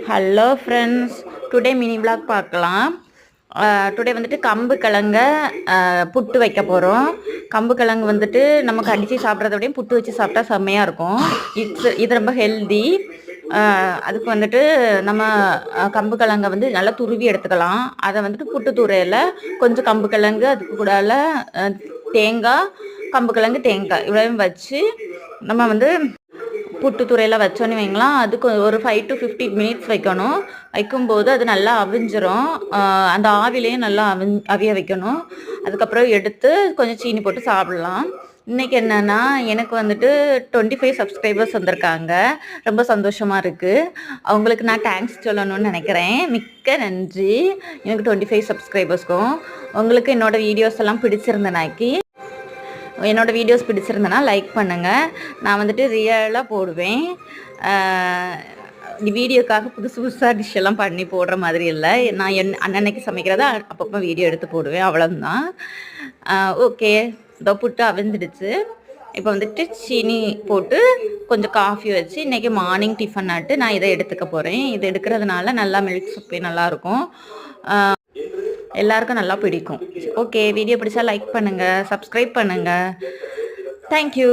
Hello friends, today mini vlog பார்க்கலாம். Today வந்துட்டு கம்பு கிழங்க புட்டு வைக்க போகிறோம். கம்பு கிழங்கு வந்துட்டு நமக்கு அடித்து சாப்பிட்றத விடையும் புட்டு வச்சு சாப்பிட்டா செம்மையாக இருக்கும். இது ரொம்ப ஹெல்தி. அதுக்கு வந்துட்டு நம்ம கம்பு கிழங்க வந்து நல்லா துருவி எடுத்துக்கலாம். அதை வந்துட்டு புட்டு துறையில் கொஞ்சம் கம்பு கிழங்கு அதுக்கு கூடால தேங்காய், கம்பு கிழங்கு, தேங்காய் இவ்வளவும் வச்சு நம்ம வந்து புட்டு துறையில் வச்சோன்னு வைங்களாம். அதுக்கு ஒரு 5 to 15 மினிட்ஸ் வைக்கணும். வைக்கும்போது அது நல்லா அவிஞ்சிரும். அந்த ஆவிலையும் நல்லா அவிய வைக்கணும். அதுக்கப்புறம் எடுத்து கொஞ்சம் சீனி போட்டு சாப்பிட்லாம். இன்றைக்கி என்னென்னா, எனக்கு வந்துட்டு 25 சப்ஸ்கிரைபர்ஸ் வந்திருக்காங்க. ரொம்ப சந்தோஷமாக இருக்குது. அவங்களுக்கு நான் தேங்க்ஸ் சொல்லணும்னு நினைக்கிறேன். மிக்க நன்றி எனக்கு 25 சப்ஸ்கிரைபர்ஸ்க்கும். உங்களுக்கு என்னோடய வீடியோஸ் எல்லாம் பிடிச்சிருந்தனாக்கி என்னோடய வீடியோஸ் பிடிச்சிருந்தேன்னா லைக் பண்ணுங்கள். நான் வந்துட்டு ரியலாக போடுவேன். வீடியோக்காக புதுசாக டிஷ் எல்லாம் பண்ணி போடுற மாதிரி இல்லை. நான் அன்னன்னைக்கு சமைக்கிறத அப்பப்போ வீடியோ எடுத்து போடுவேன், அவ்வளோதான். ஓகே, இதோ புட்டு அவிழ்ந்துடுச்சு. இப்போ வந்துட்டு சீனி போட்டு கொஞ்சம் காஃபி வச்சு இன்றைக்கி மார்னிங் டிஃபன் ஆட்டு நான் இதை எடுத்துக்க போகிறேன். இது எடுக்கிறதுனால நல்லா மில்க் சூப்பே நல்லாயிருக்கும். எல்லாருக்கும் நல்லா பிடிக்கும். ஓகே, வீடியோ பிடிச்சா லைக் பண்ணுங்கள், சப்ஸ்கிரைப் பண்ணுங்கள். தேங்க்யூ.